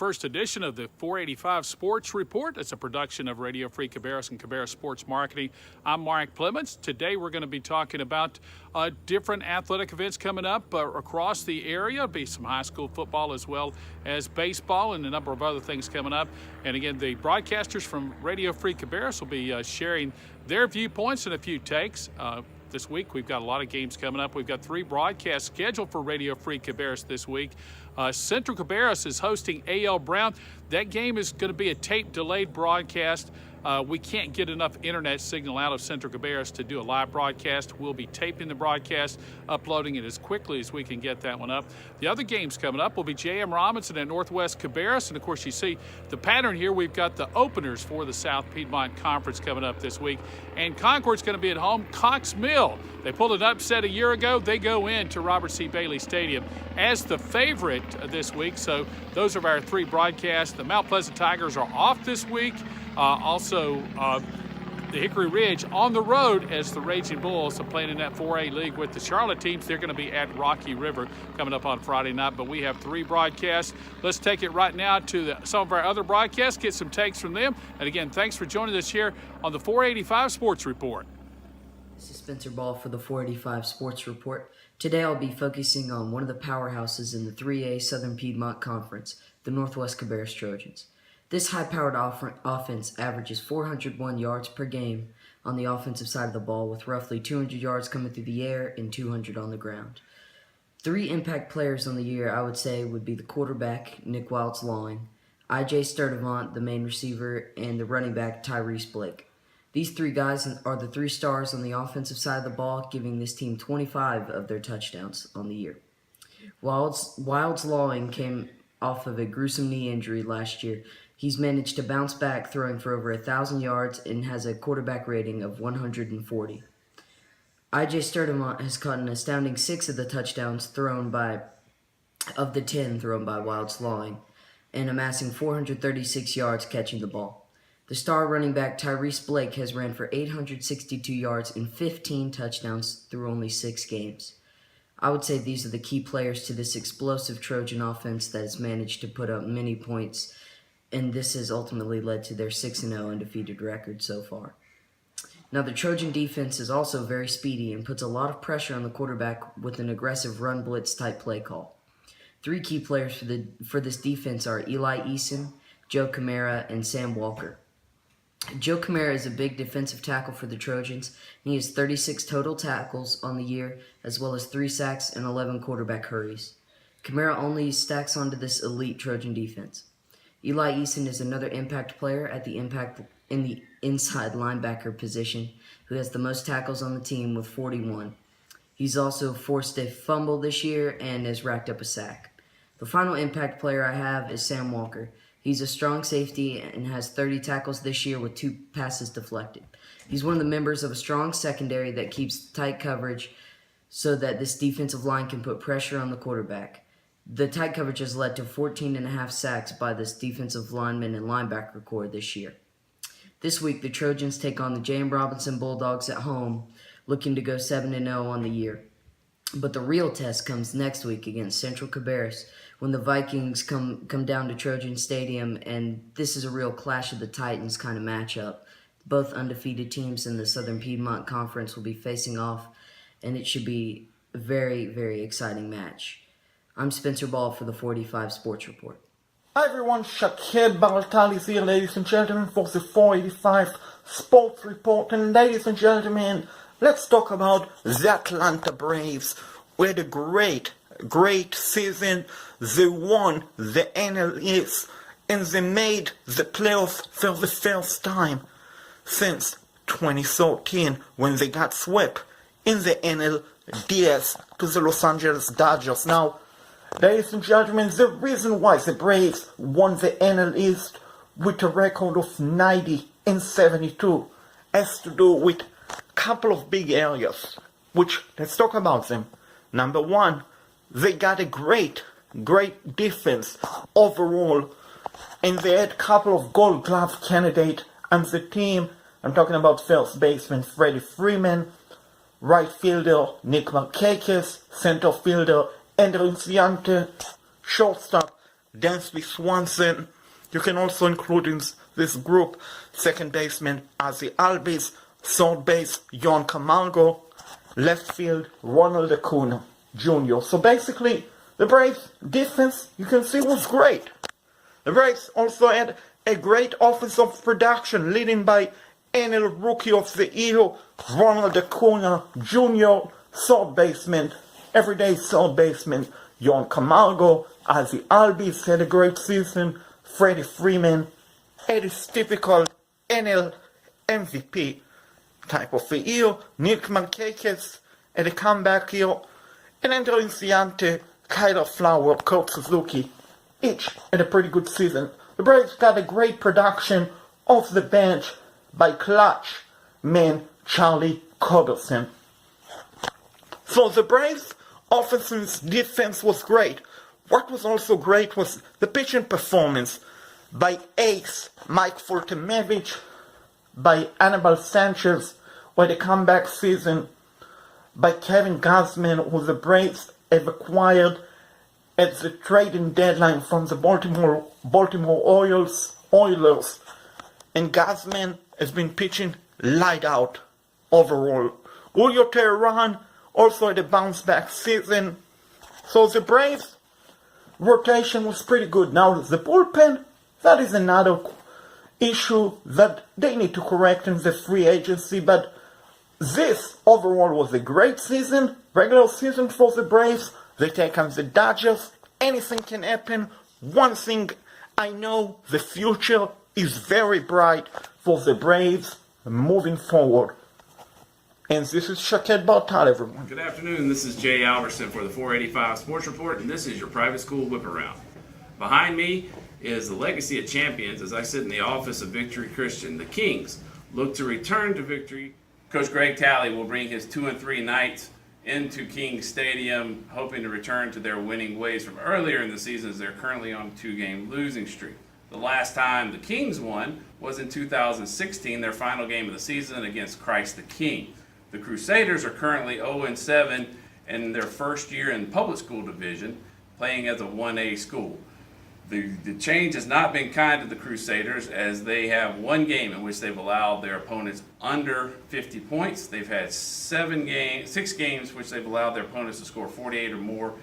first edition of the 485 Sports Report. It's a production of Radio Free Cabarrus and Cabarrus Sports Marketing. I'm Mark Plemmons. Today we're going to be talking about different athletic events coming up across the area. There'll be some high school football as well as baseball and a number of other things coming up. And again, the broadcasters from Radio Free Cabarrus will be sharing their viewpoints and a few takes. This week we've got a lot of games coming up. We've got 3 broadcasts scheduled for Radio Free Cabarrus this week. Central Cabarrus is hosting A.L. Brown. That game is going to be a tape-delayed broadcast. We can't get enough internet signal out of Central Cabarrus to do a live broadcast. We'll be taping the broadcast, uploading it as quickly as we can get that one up. The other games coming up will be J.M. Robinson at Northwest Cabarrus. And, of course, you see the pattern here. We've got the openers for the South Piedmont Conference coming up this week. And Concord's going to be at home. Cox Mill, they pulled an upset a year ago. They go into Robert C. Bailey Stadium as the favorite this week. So those are our 3 broadcasts. The Mount Pleasant Tigers are off this week. Also, the Hickory Ridge on the road as the Raging Bulls are playing in that 4A league with the Charlotte teams. They're going to be at Rocky River coming up on Friday night, but we have 3 broadcasts. Let's take it right now to some of our other broadcasts, get some takes from them. And again, thanks for joining us here on the 485 Sports Report. This is Spencer Ball for the 485 Sports Report. Today I'll be focusing on one of the powerhouses in the 3A Southern Piedmont Conference, the Northwest Cabarrus Trojans. This high-powered offense averages 401 yards per game on the offensive side of the ball, with roughly 200 yards coming through the air and 200 on the ground. 3 impact players on the year, I would say, would be the quarterback, Nick Wilds-Lawing, I.J. Sturdivant, the main receiver, and the running back, Tyrese Blake. These 3 guys are the 3 stars on the offensive side of the ball, giving this team 25 of their touchdowns on the year. Wilds-Lawing came off of a gruesome knee injury last year. He's managed to bounce back, throwing for over 1,000 yards and has a quarterback rating of 140. I.J. Sturdivant has caught an astounding 6 of the touchdowns of the 10 thrown by Wilds-Lawing, and amassing 436 yards catching the ball. The star running back Tyrese Blake has ran for 862 yards and 15 touchdowns through only 6 games. I would say these are the key players to this explosive Trojan offense that has managed to put up many points, and this has ultimately led to their 6-0 undefeated record so far. Now, the Trojan defense is also very speedy and puts a lot of pressure on the quarterback with an aggressive run blitz type play call. 3 key players for this defense are Eli Eason, Joe Camara, and Sam Walker. Joe Camara is a big defensive tackle for the Trojans, and he has 36 total tackles on the year, as well as 3 sacks and 11 quarterback hurries. Camara only stacks onto this elite Trojan defense. Eli Eason is another impact player in the inside linebacker position, who has the most tackles on the team with 41. He's also forced a fumble this year and has racked up a sack. The final impact player I have is Sam Walker. He's a strong safety and has 30 tackles this year with 2 passes deflected. He's one of the members of a strong secondary that keeps tight coverage so that this defensive line can put pressure on the quarterback. The tight coverage has led to 14.5 sacks by this defensive lineman and linebacker core this year. This week, the Trojans take on the J.M. Robinson Bulldogs at home, looking to go 7-0 on the year. But the real test comes next week against Central Cabarrus, when the Vikings come down to Trojan Stadium, and this is a real clash of the Titans kind of matchup. Both undefeated teams in the Southern Piedmont Conference will be facing off, and it should be a very, very exciting match. I'm Spencer Ball for the 45 Sports Report. Hi everyone, Bar-Tal is here, ladies and gentlemen, for the 485 Sports Report. And ladies and gentlemen, let's talk about the Atlanta Braves. We had a great season. They won the NL East, and they made the playoffs for the first time since 2013, when they got swept in the NLDS to the Los Angeles Dodgers. Now, ladies and gentlemen, the reason why the Braves won the NL East with a record of 90-72 has to do with a couple of big areas, which, let's talk about them. Number 1, they got a great defense overall, and they had a couple of Gold Glove candidates on the team. I'm talking about first baseman Freddie Freeman, right fielder Nick Markakis, center fielder Andrew Ciante, shortstop Dansby Swanson. You can also include in this group second baseman Ozzie Albies, third base Yon Camargo, left field Ronald Acuna Jr. So basically, the Braves' defense, you can see, was great. The Braves also had a great offensive production, leading by NL Rookie of the Year Ronald Acuna Jr., third baseman, everyday third baseman Yon Camargo. Ozzie Albies had a great season. Freddie Freeman had his typical NL MVP type of a year. Nick Markakis had a comeback year. And Andrew Inciante, Kyler Flower, Kurt Suzuki, each had a pretty good season. The Braves got a great production off the bench by clutch man Charlie Culberson. So the Braves' offense and defense was great. What was also great was the pitching performance by ace Mike Fultonevich, by Anibal Sanchez, with a comeback season, by Kevin Gausman, who the Braves have acquired at the trading deadline from the Baltimore Oilers. And Gausman has been pitching light out overall. Julio Teheran also had a bounce back season. So the Braves' rotation was pretty good. Now the bullpen, that is another issue that they need to correct in the free agency. But this overall was a great season, regular season for the Braves. They take on the Dodgers. Anything can happen. One thing I know, the future is very bright for the Braves moving forward. And this is Shaked Bar-Tal, everyone. Good afternoon. This is Jay Alverson for the 485 Sports Report, and this is your private school whip around. Behind me is the legacy of champions as I sit in the office of Victory Christian. The Kings look to return to victory. Coach Greg Talley will bring his 2-3 Knights into Kings Stadium, hoping to return to their winning ways from earlier in the season as they're currently on a 2-game losing streak. The last time the Kings won was in 2016, their final game of the season against Christ the King. The Crusaders are currently 0-7 in their first year in public school division, playing as a 1A school. The change has not been kind to the Crusaders, as they have one game in which they've allowed their opponents under 50 points. They've had 6 games which they've allowed their opponents to score 48 or more,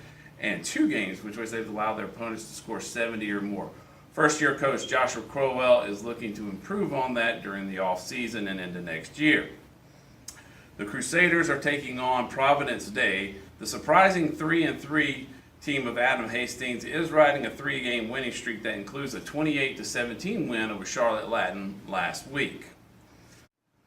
and 2 games which they've allowed their opponents to score 70 or more. First-year coach Joshua Crowell is looking to improve on that during the off-season and into next year. The Crusaders are taking on Providence Day. The surprising 3-3 team of Adam Hastings is riding a 3-game winning streak that includes a 28-17 win over Charlotte Latin last week.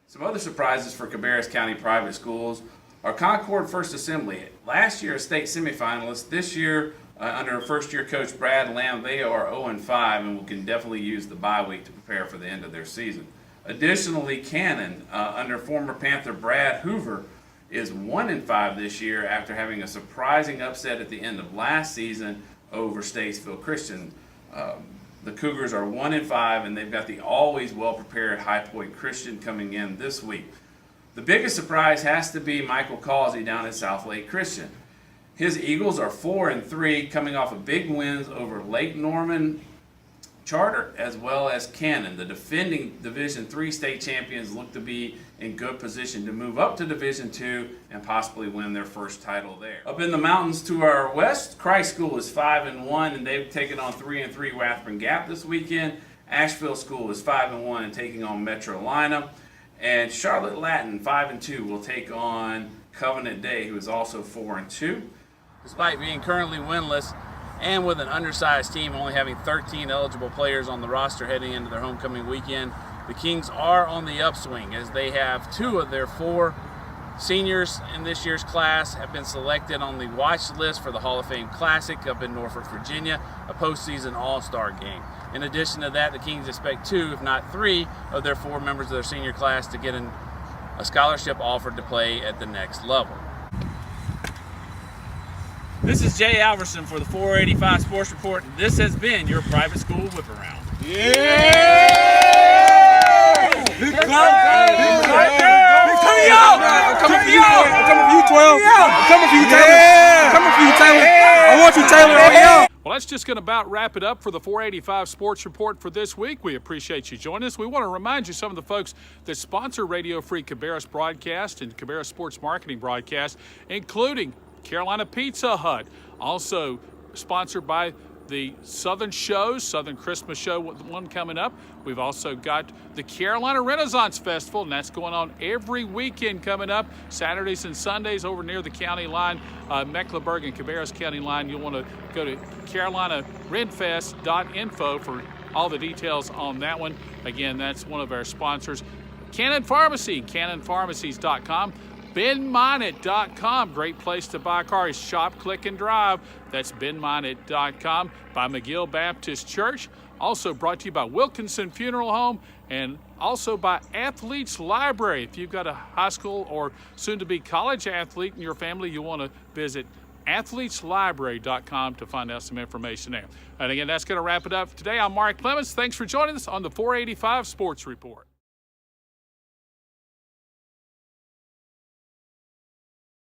Some other surprises for Cabarrus County private schools are Concord First Assembly. Last year a state semifinalist. This year, under first-year coach Brad Lamb, they are 0-5 and can definitely use the bye week to prepare for the end of their season. Additionally, Cannon, under former Panther Brad Hoover, is 1-5 this year after having a surprising upset at the end of last season over Statesville Christian. The Cougars are 1-5, and they've got the always well-prepared High Point Christian coming in this week. The biggest surprise has to be Michael Causey down at South Lake Christian. His Eagles are 4-3, coming off of big wins over Lake Norman Charter as well as Cannon. The defending Division III state champions look to be in good position to move up to Division II and possibly win their first title there. Up in the mountains to our west, Christ School is 5-1, and they've taken on 3-3 Rathburn Gap this weekend. Asheville School is 5-1 and taking on Metrolina. And Charlotte Latin, 5-2, will take on Covenant Day, who is also 4-2. Despite being currently winless, and with an undersized team only having 13 eligible players on the roster heading into their homecoming weekend, the Kings are on the upswing as they have 2 of their 4 seniors in this year's class have been selected on the watch list for the Hall of Fame Classic up in Norfolk, Virginia, a postseason all-star game. In addition to that, the Kings expect 2, if not 3, of their 4 members of their senior class to get a scholarship offered to play at the next level. This is Jay Alverson for the 485 Sports Report, and this has been your private school whip around. Yeah! Big club! I'm coming for you, 12. I'm coming for you, Taylor. I'm coming for you, Taylor. I want you, Taylor. Oh, yeah. Well, that's just going to about wrap it up for the 485 Sports Report for this week. We appreciate you joining us. We want to remind you some of the folks that sponsor Radio Free Cabarrus broadcast and Cabarrus Sports Marketing broadcast, including Carolina Pizza Hut, also sponsored by the Southern Shows, Southern Christmas Show, one coming up. We've also got the Carolina Renaissance Festival, and that's going on every weekend coming up, Saturdays and Sundays over near the county line, Mecklenburg and Cabarrus County line. You'll want to go to carolinarenfest.info for all the details on that one. Again, that's one of our sponsors. Cannon Pharmacy, cannonpharmacies.com. BenMinot.com, great place to buy cars. Shop, click, and drive. That's BenMinot.com. By McGill Baptist Church. Also brought to you by Wilkinson Funeral Home, and also by Athletes Library. If you've got a high school or soon-to-be college athlete in your family, you want to visit athleteslibrary.com to find out some information there. And again, that's going to wrap it up today. I'm Mark Plemmons. Thanks for joining us on the 485 Sports Report.